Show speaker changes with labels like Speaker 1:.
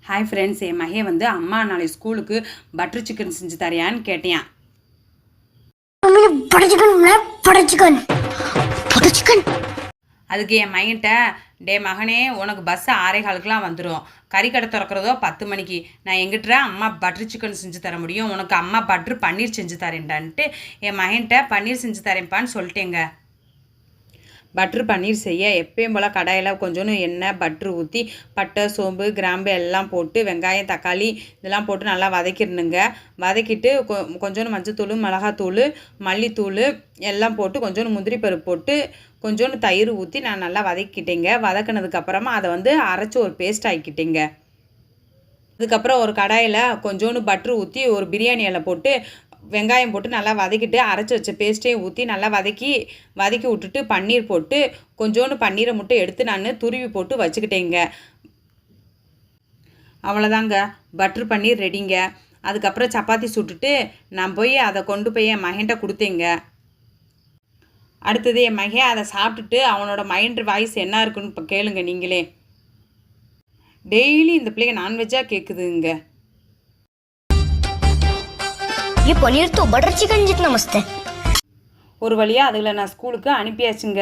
Speaker 1: Hi friends, என் மகே வந்து அம்மா நாளை ஸ்கூலுக்கு பட்டர் சிக்கன் செஞ்சு தரையான்னு கேட்டேன். அதுக்கு என் மையன்ட்ட, டே மகனே, உனக்கு பஸ்ஸு 6:15க்குலாம் வந்துடும். கறிக்கடை திறக்கிறதோ 10 மணிக்கு. நான் எங்கிட்ட அம்மா பட்டர் சிக்கன் செஞ்சு தர முடியும், உனக்கு அம்மா பட்டர் பன்னீர் செஞ்சு தரேன்டான்ட்டு என் மகன்கிட்ட பன்னீர் செஞ்சு தரேன்ப்பான்னு சொல்லிட்டேங்க. பட்ரு பன்னீர் செய்ய எப்பயும் போல் கடாயில் கொஞ்சோண்டு எண்ணெய் பட்ரு ஊற்றி பட்டை சோம்பு கிராம்பு எல்லாம் போட்டு வெங்காயம் தக்காளி இதெல்லாம் போட்டு நல்லா வதக்கிடணுங்க. வதக்கிட்டு கொஞ்சோண்டு மஞ்சத்தூள் மிளகாத்தூள் மல்லித்தூள் எல்லாம் போட்டு கொஞ்சோண்டு முந்திரி பருப்பு போட்டு கொஞ்சோண்டு தயிர் ஊற்றி நான் நல்லா வதக்கிட்டேங்க. வதக்கினதுக்கப்புறமா அதை வந்து அரைச்சி ஒரு பேஸ்ட் ஆக்கிட்டேங்க. அதுக்கப்புறம் ஒரு கடாயில் கொஞ்சோண்டு பட்ரு ஊற்றி ஒரு பிரியாணி இலை போட்டு வெங்காயம் போட்டு நல்லா வதக்கிட்டு அரைச்சி வச்ச பேஸ்ட்டையும் ஊற்றி நல்லா வதக்கி விட்டுட்டு பன்னீர் போட்டு கொஞ்சோண்டு பன்னீரை மட்டும் எடுத்து நான் துருவி போட்டு வச்சுக்கிட்டேங்க. அவ்வளோதாங்க, பட்டர் பன்னீர் ரெடிங்க. அதுக்கப்புறம் சப்பாத்தி சுட்டுட்டு நான் போய் அதை கொண்டு போய் என் மகன்கிட்ட கொடுத்தேங்க. அடுத்தது என் மகன் அதை சாப்பிட்டுட்டு அவனோட மைண்ட் வாய்ஸ் என்ன இருக்குன்னு இப்போ கேளுங்க நீங்களே. டெய்லி இந்த பிள்ளைங்க நான்வெஜ்ஜாக கேட்குதுங்க.
Speaker 2: ये पनीर तो बटर चिकन जितना मस्त है.
Speaker 1: ஒரு வழியாக அதில் நான் ஸ்கூலுக்கு அனுப்பியாச்சுங்க.